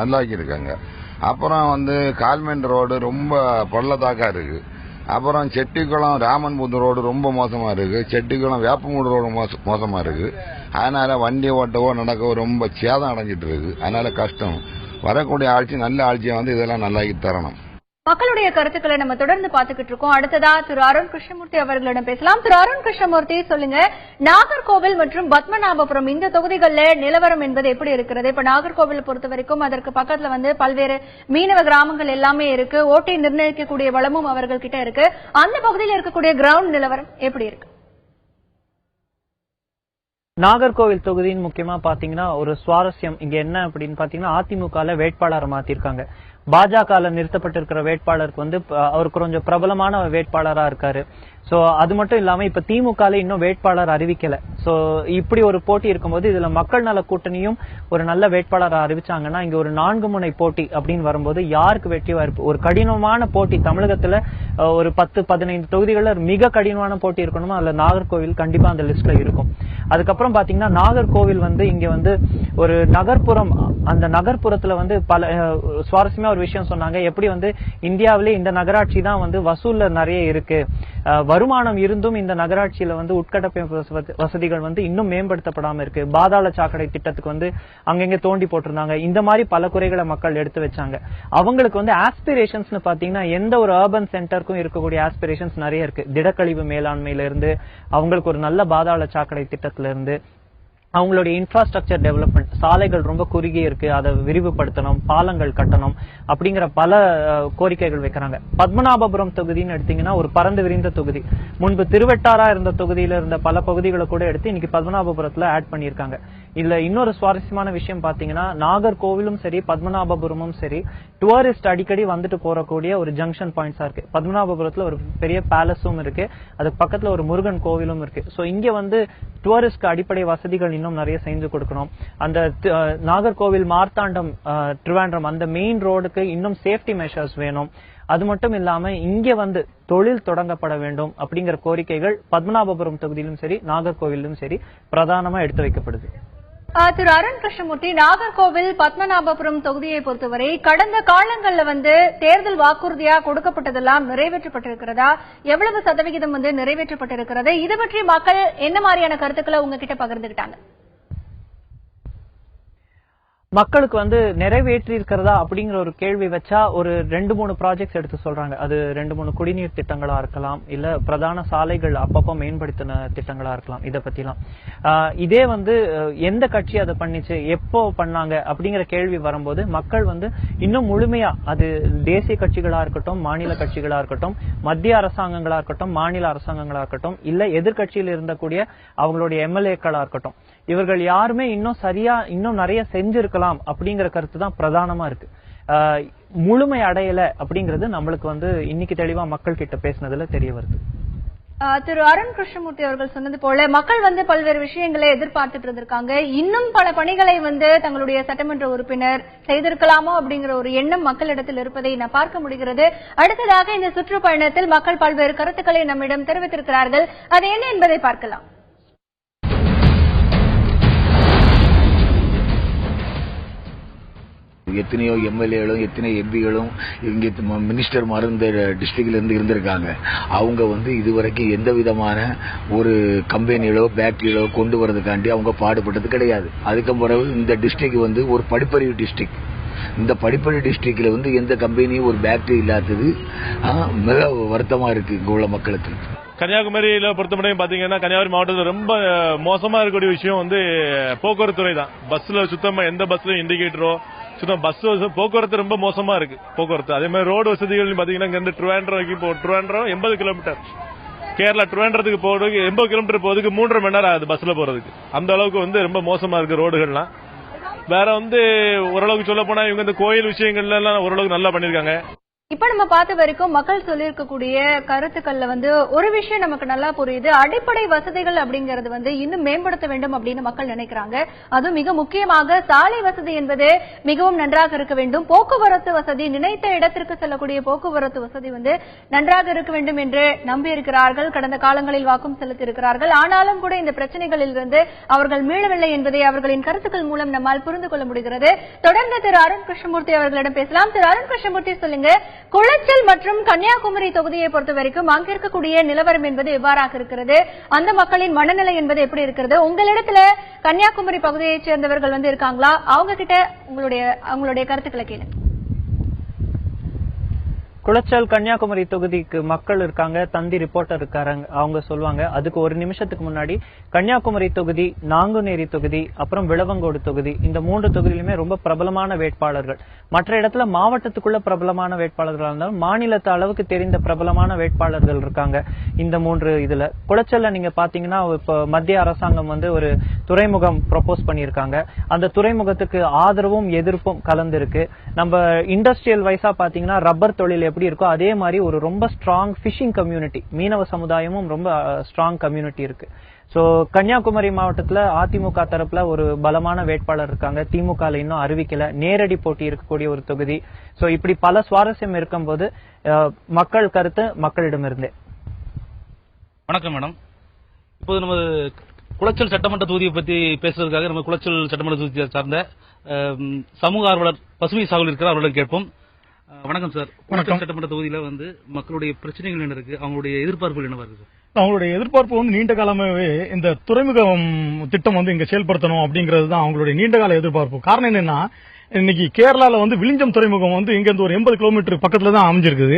நல்லாக்கி இருக்காங்க. அப்புறம் கால்மெண்ட் ரோடு ரொம்ப பள்ளத்தாக்கா இருக்கு. அப்புறம் செட்டிக்குளம் ராமன்புத்தூர் ரோடு ரொம்ப மோசமா இருக்கு. செட்டிக்குளம் வேப்பமூடு ரோடு மோசமா இருக்கு. அதனால வண்டி ஓட்டவோ நடக்கவோ ரொம்ப சேதம் அடைஞ்சிட்டு இருக்கு. அதனால கஷ்டம். வரக்கூடிய ஆட்சி நல்ல ஆட்சியை இதெல்லாம் நல்லாக்கி தரணும். மக்களுடைய கருத்துக்களை நம்ம தொடர்ந்து பாத்துக்கிட்டு இருக்கோம். அடுத்ததா திரு அருண் கிருஷ்ணமூர்த்தி அவர்களிடம் பேசலாம். திரு அருண் கிருஷ்ணமூர்த்தி, சொல்லுங்க, நாகர்கோவில் மற்றும் பத்மநாபபுரம் இந்த தொகுதிகளில் நிலவரம் என்பது எப்படி இருக்கிறது? இப்ப நாகர்கோவில் பொறுத்த வரைக்கும் அதற்கு பக்கத்துல பல்வேறு மீனவ கிராமங்கள் எல்லாமே இருக்கு. ஓட்டை நிர்ணயிக்கக்கூடிய வளமும் அவர்கள் கிட்ட இருக்கு. அந்த பகுதியில் இருக்கக்கூடிய கிரவுண்ட் நிலவரம் எப்படி இருக்கு? நாகர்கோவில் தொகுதியின் முக்கியமா பாத்தீங்கன்னா ஒரு சுவாரஸ்யம் இங்க என்ன அப்படின்னு பாத்தீங்கன்னா, அதிமுக வேட்பாளரை மாத்திருக்காங்க. பாஜக நிறுத்தப்பட்டிருக்கிற வேட்பாளருக்கு அவர் கொஞ்சம் பிரபலமான வேட்பாளரா இருக்காரு. சோ அது மட்டும் இல்லாம இப்ப திமுக இன்னும் வேட்பாளர் அறிவிக்கல. சோ இப்படி ஒரு போட்டி இருக்கும்போது இதுல மக்கள் நல கூட்டணியும் ஒரு நல்ல வேட்பாளரை அறிவிச்சாங்கன்னா இங்க ஒரு 4 முனை போட்டி அப்படின்னு வரும்போது யாருக்கு வெற்றி வாய்ப்பு? ஒரு கடினமான போட்டி தமிழகத்துல ஒரு 10-15 தொகுதிகளில் மிக கடினமான போட்டி இருக்கணுமா, அதுல நாகர்கோவில் கண்டிப்பா அந்த லிஸ்ட்ல இருக்கும். அதுக்கப்புறம் பாத்தீங்கன்னா நாகர்கோவில் இங்க ஒரு நகர்ப்புறம், அந்த நகர்ப்புறத்துல பல சுவாரஸ்யமா ஒரு விஷயம் சொன்னாங்க. எப்படி இந்தியாவிலே இந்த நகராட்சி தான் வசூல்ல நிறைய இருக்கு, வருமானம் இருந்தும் இந்த நகராட்சியில உட்கட்டமைப்பு வசதிகள் இன்னும் மேம்படுத்தப்படாம இருக்கு. பாதாள சாக்கடை திட்டத்துக்கு அங்கங்க தோண்டி போட்டிருந்தாங்க. இந்த மாதிரி பல குறைகளை மக்கள் எடுத்து வச்சாங்க. அவங்களுக்கு ஆஸ்பிரேஷன்ஸ் பாத்தீங்கன்னா எந்த ஒரு அர்பன் சென்டருக்கும் இருக்கக்கூடிய ஆஸ்பிரேஷன்ஸ் நிறைய இருக்கு. திடக்கழிவு மேலாண்மையில இருந்து அவங்களுக்கு ஒரு நல்ல பாதாள சாக்கடை திட்டத்தில இருந்து அவங்களுடைய இன்ஃப்ராஸ்ட்ரக்சர் டெவலப்மெண்ட், சாலைகள் ரொம்ப குறுகி இருக்கு, அதை விரிவுபடுத்தணும், பாலங்கள் கட்டணும் அப்படிங்கிற பல கோரிக்கைகள் வைக்கிறாங்க. பத்மநாபபுரம் தொகுதின்னு எடுத்தீங்கன்னா ஒரு பறந்து விரிந்த தொகுதி. முன்பு திருவெட்டாரா இருந்த தொகுதியில இருந்த பல பகுதிகளை கூட எடுத்து இன்னைக்கு பத்மநாபபுரத்துல ஆட் பண்ணியிருக்காங்க. இதுல இன்னொரு சுவாரஸ்யமான விஷயம் பாத்தீங்கன்னா, நாகர்கோவிலும் சரி பத்மநாபபுரமும் சரி டூரிஸ்ட் அடிக்கடி வந்துட்டு போறக்கூடிய ஒரு ஜங்ஷன் பாயிண்ட்ஸா இருக்கு. பத்மநாபபுரத்துல ஒரு பெரிய பேலஸும் இருக்கு, அதுக்கு பக்கத்துல ஒரு முருகன் கோவிலும் இருக்கு. சோ இங்க டூரிஸ்ட்க்கு அடிப்படை வசதிகள் இன்னும் நிறைய செஞ்சு கொடுக்கணும். அந்த நாகர்கோவில் மார்த்தாண்டம் திருவாண்டம் அந்த மெயின் ரோடுக்கு இன்னும் சேஃப்டி மெஷர்ஸ் வேணும். அது மட்டும் இல்லாம இங்க தொழில் தொடங்கப்பட வேண்டும் அப்படிங்கிற கோரிக்கைகள் பத்மநாபபுரம் தொகுதியிலும் சரி நாகர்கோவிலும் சரி பிரதானமா எடுத்து வைக்கப்படுது. திரு அருண் கிருஷ்ணமூர்த்தி, நாகர்கோவில் பத்மநாபபுரம் தொகுதியை பொறுத்தவரை கடந்த காலங்கள்ல தேர்தல் வாக்குறுதியா கொடுக்கப்பட்டதெல்லாம் நிறைவேற்றப்பட்டிருக்கிறதா? எவ்வளவு சதவிகிதம் நிறைவேற்றப்பட்டிருக்கிறது? இது பற்றி மக்கள் என்ன மாதிரியான கருத்துக்களை உங்ககிட்ட பகிர்ந்துகிட்டாங்க? மக்களுக்கு நிறைவேற்றி இருக்கிறதா அப்படிங்கிற ஒரு கேள்வி வச்சா ஒரு 2-3 ப்ராஜெக்ட்ஸ் எடுத்து சொல்றாங்க. அது 2-3 குடிநீர் திட்டங்களா இருக்கலாம், இல்ல பிரதான சாலைகள் அப்பப்போ மேம்படுத்தின திட்டங்களா இருக்கலாம். இத பத்திலாம் இதே எந்த கட்சி அதை பண்ணிச்சு, எப்போ பண்ணாங்க அப்படிங்கிற கேள்வி வரும்போது மக்கள் இன்னும் முழுமையா, அது தேசிய கட்சிகளா இருக்கட்டும், மாநில கட்சிகளா இருக்கட்டும், மத்திய அரசாங்கங்களா இருக்கட்டும், மாநில அரசாங்கங்களா இருக்கட்டும், இல்ல எதிர்கட்சியில் இருந்தக்கூடிய அவங்களுடைய எம்எல்ஏக்களா இருக்கட்டும், இவர்கள் யாருமே இன்னும் நிறைய செஞ்சிருக்கலாம் அப்படிங்கிற கருத்து தான் பிரதானமா இருக்கு. முழுமை அடையல அப்படிங்கிறது நம்மளுக்கு இன்னைக்கு தெளிவா மக்கள் கிட்ட பேசினதுல தெரிய வருது. திரு அருண் கிருஷ்ணமூர்த்தி அவர்கள் சொன்னது போல மக்கள் பல்வேறு விஷயங்களை எதிர்பார்த்துட்டு இருந்திருக்காங்க. இன்னும் பல பணிகளை தங்களுடைய சட்டமன்ற உறுப்பினர் செய்திருக்கலாமோ அப்படிங்கிற ஒரு எண்ணம் மக்களிடத்தில் இருப்பதை நான் பார்க்க முடிகிறது. அடுத்ததாக இந்த சுற்றுப்பயணத்தில் மக்கள் பல்வேறு கருத்துக்களை நம்மிடம் தெரிவித்திருக்கிறார்கள். அது என்ன என்பதை பார்க்கலாம். எத்தனையோ எம்எல்ஏகளும் எத்தனை எம்பிகளும் இங்கே மினிஸ்டர் இந்த டிஸ்ட்ரிக்ட்ல இருந்து இருந்திருக்காங்க. அவங்க இதுவரைக்கும் எந்த விதமான ஒரு கம்பெனிகளோ ஃபேக்டரிகளோ கொண்டு வரதுக்காண்டி அவங்க பாடுபட்டது கிடையாது. அதுக்கு பிறகு இந்த டிஸ்ட்ரிக்ட் ஒரு படிப்பறிவு டிஸ்ட்ரிக்ட். இந்த படிப்பறி டிஸ்ட்ரிக்ட்ல எந்த கம்பெனியும் ஒரு ஃபேக்டரி இல்லாதது மிக வருத்தமா இருக்கு இங்க உள்ள மக்களுக்கு. கன்னியாகுமரியில பொறுத்தமட்டையும் பாத்தீங்கன்னா கன்னியாகுமரி மாவட்டத்தில் ரொம்ப மோசமா இருக்கக்கூடிய விஷயம் போக்குவரத்து துறை தான். பஸ்ல சுத்தமா எந்த பஸ்லயும் இண்டிகேட்டரோ சுத்தம் பஸ் போக்குவரத்து ரொம்ப மோசமா இருக்கு போக்குவரத்து. அதே மாதிரி ரோடு வசதிகள் பாத்தீங்கன்னா இங்க ட்ரிவாண்ட்ரம் 80 கிலோமீட்டர், கேரளா ட்ரிவாண்ட்ரத்துக்கு போறதுக்கு 80 கிலோமீட்டர் போறதுக்கு 3.5 மணி நேரம் ஆகுது பஸ்ல போறதுக்கு. அந்த அளவுக்கு ரொம்ப மோசமா இருக்கு ரோடுகள்லாம். வேற ஓரளவுக்கு சொல்ல போனா இவங்க இந்த கோயில் விஷயங்கள்ல எல்லாம் ஓரளவுக்கு நல்லா பண்ணிருக்காங்க. இப்ப நம்ம பார்த்த வரைக்கும் மக்கள் சொல்லியிருக்கக்கூடிய கருத்துக்கள்ல ஒரு விஷயம் நமக்கு நல்லா புரியுது. அடிப்படை வசதிகள் அப்படிங்கறது இன்னும் மேம்படுத்த வேண்டும் அப்படின்னு மக்கள் நினைக்கிறாங்க. அதுவும் மிக முக்கியமாக சாலை வசதி என்பது மிகவும் நன்றாக இருக்க வேண்டும். போக்குவரத்து வசதி, நினைத்த இடத்திற்கு செல்லக்கூடிய போக்குவரத்து வசதி நன்றாக இருக்க வேண்டும் என்று நம்பியிருக்கிறார்கள். கடந்த காலங்களில் வாக்கும் செலுத்தியிருக்கிறார்கள். ஆனாலும் கூட இந்த பிரச்சனைகளில் இருந்து அவர்கள் மீளவில்லை என்பதை அவர்களின் கருத்துக்கள் மூலம் நம்மால் புரிந்து கொள்ள முடிகிறது. தொடர்ந்து திரு அருண் கிருஷ்ணமூர்த்தி அவர்களிடம் பேசலாம். திரு அருண் கிருஷ்ணமூர்த்தி, சொல்லுங்க, குளச்சல் மற்றும் கன்னியாகுமரி தொகுதியை பொறுத்த வரைக்கும் அங்க இருக்கக்கூடிய நிலவரம் என்பது எவ்வாறாக இருக்கிறது? அந்த மக்களின் மனநிலை என்பது எப்படி இருக்கிறது? உங்களிடத்துல கன்னியாகுமரி பகுதியைச் சேர்ந்தவர்கள் இருக்காங்களா? அவங்க கிட்ட உங்களுடைய கருத்துக்களை கேளுங்க. குளச்சல் கன்னியாகுமரி தொகுதிக்கு மக்கள் இருக்காங்க, தந்தி ரிப்போர்ட்டர் இருக்காங்க, அவங்க சொல்லுவாங்க. அதுக்கு ஒரு நிமிஷத்துக்கு முன்னாடி கன்னியாகுமரி தொகுதி, நாங்குநேரி தொகுதி, அப்புறம் விளவங்கோடு தொகுதி, இந்த 3 தொகுதியிலுமே ரொம்ப பிரபலமான வேட்பாளர்கள். மற்ற இடத்துல மாவட்டத்துக்குள்ள பிரபலமான வேட்பாளர்கள் இருந்தாலும் மாநிலத்து அளவுக்கு தெரிந்த பிரபலமான வேட்பாளர்கள் இருக்காங்க இந்த 3 இதுல. குளச்சல்ல நீங்க பாத்தீங்கன்னா இப்ப மத்திய அரசாங்கம் ஒரு துறைமுகம் ப்ரொபோஸ் பண்ணியிருக்காங்க. அந்த துறைமுகத்துக்கு ஆதரவும் எதிர்ப்பும் கலந்திருக்கு. நம்ம இண்டஸ்ட்ரியல் வைஸா பாத்தீங்கன்னா ரப்பர் தொழில் எப்படி இருக்கோ அதே மாதிரி ஒரு ரொம்ப ஸ்ட்ராங் பிஷிங் கம்யூனிட்டி, மீனவ சமுதாயமும் ரொம்ப ஸ்ட்ராங் கம்யூனிட்டி இருக்கு. சோ கன்னியாகுமரி மாவட்டத்துல அதிமுக தரப்புல ஒரு பலமான வேட்பாளர் இருக்காங்க. திமுக இன்னும் அறிவிக்கல. நேரடி போட்டி இருக்கக்கூடிய ஒரு தொகுதி. சோ இப்படி பல சுவாரஸ்யம் இருக்கும்போது மக்கள் கருத்து மக்களிடமிருந்தே. வணக்கம் மேடம். இப்போது நம்ம குளச்சல் சட்டமன்ற தொகுதியை பத்தி பேசுறதுக்காக நம்ம குளச்சல் சட்டமன்ற தொகுதியை சார்ந்த சமூக ஆர்வலர் பசுமை சாகுல் இருக்கிறார், அவர்களிடம் கேட்போம். வணக்கம் சார். வணக்கம். சட்டமன்ற தொகுதியில மக்களுடைய பிரச்சனைகள் என்ன இருக்கு, அவங்களுடைய எதிர்பார்ப்புகள் என்னவா இருக்கு? அவங்களுடைய எதிர்பார்ப்பு நீண்ட காலமாகவே இந்த துறைமுகம் திட்டம் இங்க செயல்படுத்தணும் அப்படிங்கிறது தான் அவங்களுடைய நீண்ட கால எதிர்பார்ப்பு. காரணம் என்னன்னா, இன்னைக்கு கேரளால விழிஞ்சம் துறைமுகம் இங்க இருந்து ஒரு 80 கிலோமீட்டர் பக்கத்துல தான் அமைஞ்சிருக்குது.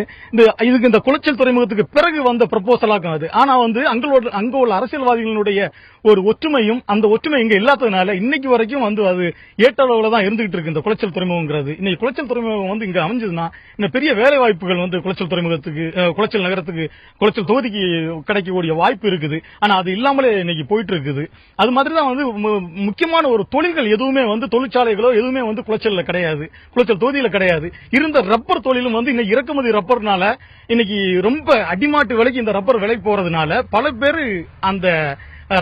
இதுக்கு இந்த குளச்சல் துறைமுகத்துக்கு பிறகு வந்த ப்ரப்போசலாக்கும் அது. ஆனா அங்க உள்ள அரசியல்வாதிகளுடைய ஒரு ஒற்றுமையும், அந்த ஒற்றுமை இங்க இல்லாததுனால இன்னைக்கு வரைக்கும் அது ஏற்றளவுல தான் இருந்துகிட்டு இருக்கு இந்த குளச்சல் துறைமுகங்கிறது. இன்னைக்கு குளச்சல் துறைமுகம் இங்க அமைஞ்சதுன்னா இன்னும் பெரிய வேலை வாய்ப்புகள் குளச்சல் துறைமுகத்துக்கு, குளச்சல் நகரத்துக்கு, குளச்சல் தொகுதிக்கு கிடைக்கக்கூடிய வாய்ப்பு இருக்குது. ஆனா அது இல்லாமலே இன்னைக்கு போயிட்டு இருக்குது. அது மாதிரிதான் முக்கியமான ஒரு தொழில்கள் எதுவுமே தொழிற்சாலைகளோ எதுவுமே குளச்சல்ல கிடையாது, குளச்சல் தொகுதியில கிடையாது. இருந்த ரப்பர் தொழிலும் இன்னைக்கு இறக்குமதி ரப்பர்னால இன்னைக்கு ரொம்ப அடிமாட்டு விலைக்கு இந்த ரப்பர் விலை போறதுனால பல பேரு அந்த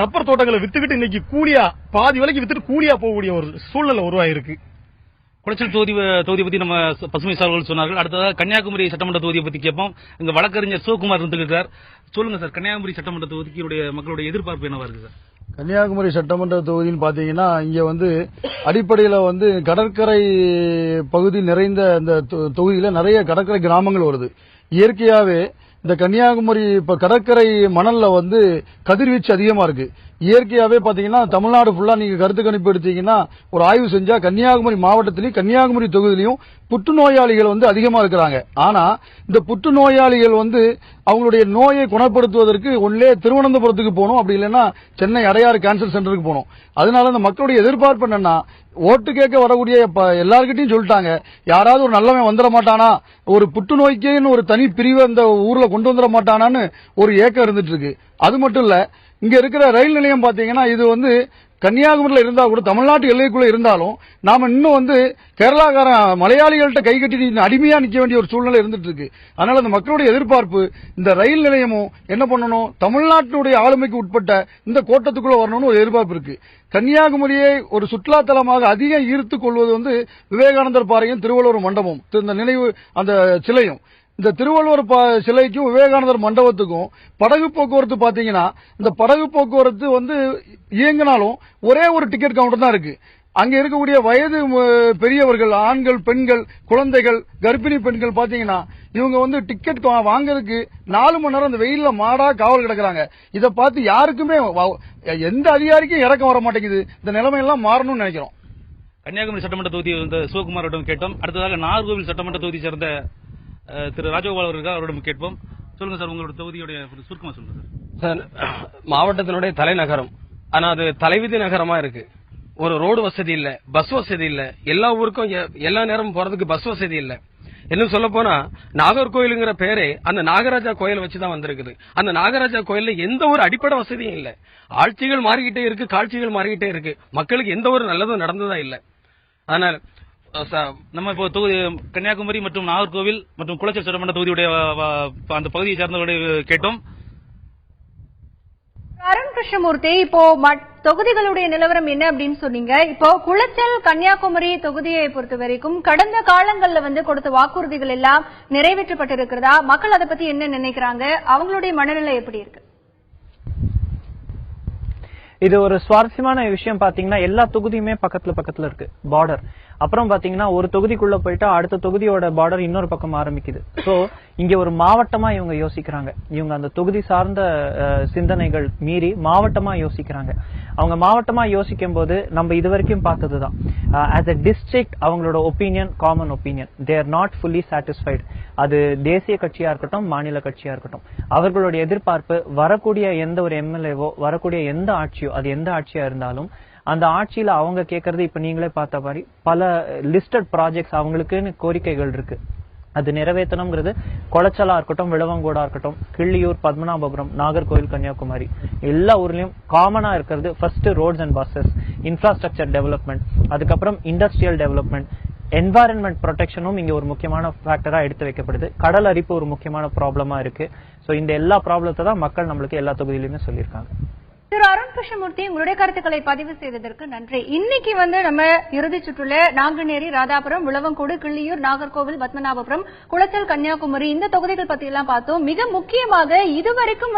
ரப்பர் தோட்டங்களை வித்துக்கிட்டு இன்னைக்கு கூலியா, பாதி விலைக்கு வித்துட்டு கூலியா போகக்கூடிய ஒரு சூழ்நிலை உருவாயிருக்கு. குளச்சல் தொகுதியை பத்தி நம்ம பசுமை சார்பர்கள் சொன்னார்கள். அடுத்ததாக கன்னியாகுமரி சட்டமன்ற தொகுதியை பத்தி கேட்போம். இங்க வழக்கறிஞர் சிவகுமார் இருந்திருக்கிறார். சொல்லுங்க சார், கன்னியாகுமரி சட்டமன்ற தொகுதிக்கு மக்களுடைய எதிர்பார்ப்பு என்னவா இருக்கு சார்? கன்னியாகுமரி சட்டமன்ற தொகுதின்னு பாத்தீங்கன்னா, இங்க அடிப்படையில கடற்கரை பகுதி நிறைந்த இந்த தொகுதியில நிறைய கடற்கரை கிராமங்கள் வருது. இயற்கையாவே இந்த கன்னியாகுமரி இப்ப கடற்கரை மணல்ல கதிர்வீச்சு அதிகமா இருக்கு. இயற்கையாவே பாத்தீங்கன்னா தமிழ்நாடு ஃபுல்லா நீங்க கருத்து கணிப்பு எடுத்தீங்கன்னா ஒரு ஆய்வு செஞ்சா கன்னியாகுமரி மாவட்டத்திலையும் கன்னியாகுமரி தொகுதியிலையும் புற்றுநோயாளிகள் அதிகமா இருக்கிறாங்க. ஆனா இந்த புற்றுநோயாளிகள் அவங்களுடைய நோயை குணப்படுத்துவதற்கு ஒன்னே திருவனந்தபுரத்துக்கு போகணும், அப்படி இல்லைன்னா சென்னை அடையாறு கேன்சர் சென்டருக்கு போகணும். அதனால இந்த மக்களுடைய எதிர்பார்ப்பு என்னன்னா, ஓட்டு கேட்க வரக்கூடிய எல்லார்கிட்டையும் சொல்லிட்டாங்க, யாராவது ஒரு நல்லவன் வந்துட மாட்டானா, ஒரு புற்றுநோய்க்குன்னு ஒரு தனி பிரிவு அந்த ஊர்ல கொண்டு வந்துட மாட்டானான்னு ஒரு ஏக்கம் இருந்துட்டு இருக்கு. அது மட்டும் இல்ல, இங்க இருக்கிற ரயில் நிலையம் பாத்தீங்கன்னா இது கன்னியாகுமரியில இருந்தா கூட தமிழ்நாட்டு எல்லைக்குள்ள இருந்தாலும் நாம இன்னும் கேரளாக்கார மலையாளிகள்கிட்ட கை கட்டி அடிமையா நிக்க வேண்டிய ஒரு சூழ்நிலை இருந்துட்டு இருக்கு. அதனால அந்த மக்களுடைய எதிர்பார்ப்பு, இந்த ரயில் நிலையமும் என்ன பண்ணணும், தமிழ்நாட்டினுடைய ஆளுமைக்கு உட்பட்ட இந்த கோட்டத்துக்குள்ள வரணும்னு ஒரு எதிர்பார்ப்பு இருக்கு. கன்னியாகுமரியை ஒரு சுற்றுலா தலமாக அதிகம் ஈர்த்துக் கொள்வது விவேகானந்தர் பாறையும் திருவள்ளுவர் மண்டபம், இந்த நினைவு அந்த சிலையும். இந்த திருவள்ளுவர் சிலைக்கும் விவேகானந்தர் மண்டபத்துக்கும் படகு போக்குவரத்து பாத்தீங்கன்னா, இந்த படகு போக்குவரத்து இயங்கினாலும் ஒரே ஒரு டிக்கெட் கவுண்டர் தான் இருக்கு. அங்க இருக்கக்கூடிய வயது பெரியவர்கள், ஆண்கள், பெண்கள், குழந்தைகள், கர்ப்பிணி பெண்கள் பாத்தீங்கன்னா இவங்க வந்து டிக்கெட் வாங்குறதுக்கு 4 மணி நேரம் அந்த வெயில்ல மாடா காவல் கிடக்குறாங்க. இதை பார்த்து யாருக்குமே எந்த அதிகாரிக்கும் இறக்கம் வர மாட்டேங்குது. இந்த நிலைமையெல்லாம் மாறணும்னு நினைக்கிறோம். கன்னியாகுமரி சட்டமன்ற தொகுதி சிவகுமாரிடம் கேட்டோம். அடுத்ததாக நாகர்கோவில் சட்டமன்ற தொகுதி சேர்ந்த திரு ராஜகோபால் அவரிடம் கேட்போம். சொல்லுங்க சார், உங்களோட தொகுதியுடைய சுருக்கமா சொல்லுங்க சார். மாவட்டத்தினுடைய தலைநகரம், ஆனா அது தலைவிதி நகரமா இருக்கு. ஒரு ரோடு வசதி இல்ல, பஸ் வசதி இல்ல, எல்லா ஊருக்கும் எல்லா நேரமும் போறதுக்கு பஸ் வசதி இல்ல. இன்னும் சொல்ல போனா நாகர்கோயிலுங்கிற பேரே அந்த நாகராஜா கோயில் வச்சுதான் வந்திருக்குது. அந்த நாகராஜா கோயில்ல எந்த ஒரு அடிப்படை வசதியும் இல்ல. ஆட்சிகள் மாறிக்கிட்டே இருக்கு, காட்சிகள் மாறிக்கிட்டே இருக்கு, மக்களுக்கு எந்த ஒரு நல்லதும் நடந்ததா இல்ல. அதனால நம்ம இப்போ கன்னியாகுமரி மற்றும் நாகர்கோவில் மற்றும் குளச்சல் சட்டமன்ற தொகுதியுடைய அந்த பகுதியை சார்ந்தவர்களுடைய கேட்டோம். அருண் கிருஷ்ணமூர்த்தி, இப்போ தொகுதிகளுடைய நிலவரம் என்ன அப்படின்னு சொன்னீங்க. இப்போ குளச்சல் கன்னியாகுமரி தொகுதியை பொறுத்த வரைக்கும் கடந்த காலங்கள்ல கொடுத்த வாக்குறுதிகள் எல்லாம் நிறைவேற்றப்பட்டிருக்கிறதா? மக்கள் அதை பத்தி என்ன நினைக்கிறாங்க? அவங்களுடைய மனநிலை எப்படி இருக்கு? இது ஒரு சுவாரஸ்யமான விஷயம். பாத்தீங்கன்னா எல்லா தொகுதியுமே பக்கத்துல இருக்கு, பார்டர். அப்புறம் பாத்தீங்கன்னா ஒரு தொகுதிக்குள்ள போயிட்டா அடுத்த தொகுதியோட பார்டர் இன்னொரு பக்கம் ஆரம்பிக்குது. சோ இங்க ஒரு மாவட்டமா இவங்க யோசிக்கிறாங்க. இவங்க அந்த தொகுதி சார்ந்த சிந்தனைகள் மீறி மாவட்டமா யோசிக்கிறாங்க. அவங்க மாவட்டமா யோசிக்கும் போது நம்ம இதுவரைக்கும் பார்த்ததுதான், ஆஸ் எ டிஸ்ட்ரிக்ட் அவங்களோட opinion common opinion, they are not fully satisfied. அது தேசிய கட்சியா இருக்கட்டும், மாநில கட்சியா இருக்கட்டும், அவர்களுடைய எதிர்பார்ப்பு வரக்கூடிய எந்த ஒரு எம்எல்ஏவோ, வரக்கூடிய எந்த ஆட்சியோ, அது எந்த ஆட்சியா இருந்தாலும் அந்த ஆட்சியில அவங்க கேட்கறது இப்ப நீங்களே பார்த்த மாதிரி பல லிஸ்டட் ப்ராஜெக்ட்ஸ், அவங்களுக்குன்னு கோரிக்கைகள் இருக்கு. அது நிறைவேற்றணுங்கிறது குளச்சலா இருக்கட்டும், விளவங்கோடா இருக்கட்டும், கிள்ளியூர், பத்மநாபபுரம், நாகர்கோவில், கன்னியாகுமரி, எல்லா ஊர்லயும் காமனா இருக்கிறது first roads and buses, infrastructure development, அதுக்கப்புறம் இண்டஸ்ட்ரியல் டெவலப்மெண்ட், என்வாரன்மெண்ட் ப்ரொடெக்ஷனும் இங்க ஒரு முக்கியமான ஃபேக்டரா எடுத்து வைக்கப்படுது. கடல் அரிப்பு ஒரு முக்கியமான ப்ராப்ளமா இருக்கு. சோ இந்த எல்லா ப்ராப்ளத்தை தான் மக்கள் நம்மளுக்கு எல்லா தொகுதியிலுமே சொல்லியிருக்காங்க. திரு அருண் கிருஷ்ணமூர்த்தி, உங்களுடைய கருத்துக்களை பதிவு செய்ததற்கு நன்றி. இன்னைக்கு நம்ம இறுதி சுற்றுல நாங்குநேரி, ராதாபுரம், விளவங்கோடு, கிள்ளியூர், நாகர்கோவில், பத்மநாபபுரம், குளச்சல், கன்னியாகுமரி இந்த தொகுதிகள் பத்தி எல்லாம் பார்த்தோம். மிக முக்கியமாக இதுவரைக்கும்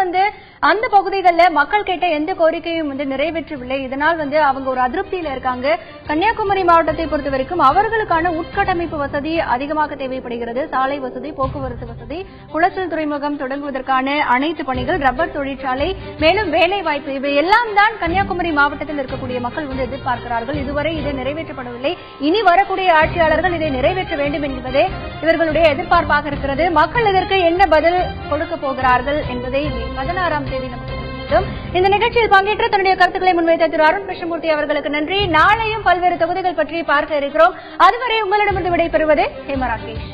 அந்த பகுதிகளில் மக்கள் கேட்ட எந்த கோரிக்கையும் நிறைவேற்றவில்லை. இதனால் அவங்க ஒரு அதிருப்தியில இருக்காங்க. கன்னியாகுமரி மாவட்டத்தை பொறுத்த வரைக்கும் அவர்களுக்கான உட்கட்டமைப்பு வசதி அதிகமாக தேவைப்படுகிறது. சாலை வசதி, போக்குவரத்து வசதி, குளச்சல் துறைமுகம் தொடங்குவதற்கான அனைத்து பணிகள், ரப்பர் தொழிற்சாலை, மேலும் வேலை வாய்ப்பு, இவை எல்லாம் தான் கன்னியாகுமரி மாவட்டத்தில் இருக்கக்கூடிய மக்கள் எதிர்பார்க்கிறார்கள். இதுவரை இது நிறைவேற்றப்படவில்லை. இனி வரக்கூடிய ஆட்சியாளர்கள் இதை நிறைவேற்ற வேண்டும் என்பதே இவர்களுடைய எதிர்பார்ப்பாக இருக்கிறது. மக்கள் இதற்கு என்ன பதில் கொடுக்க போகிறார்கள் என்பதை 16ஆம் தேதி இந்த நிகழ்ச்சியில் பங்கேற்று தன்னுடைய கருத்துக்களை முன்வைத்த திரு அருண் கிருஷ்ணமூர்த்தி அவர்களுக்கு நன்றி. நாளையும் பல்வேறு தொகுதிகள் பற்றி பார்க்க இருக்கிறோம். அதுவரை உங்களிடமிருந்து விடைபெறுவது ஹேமராகேஷ்.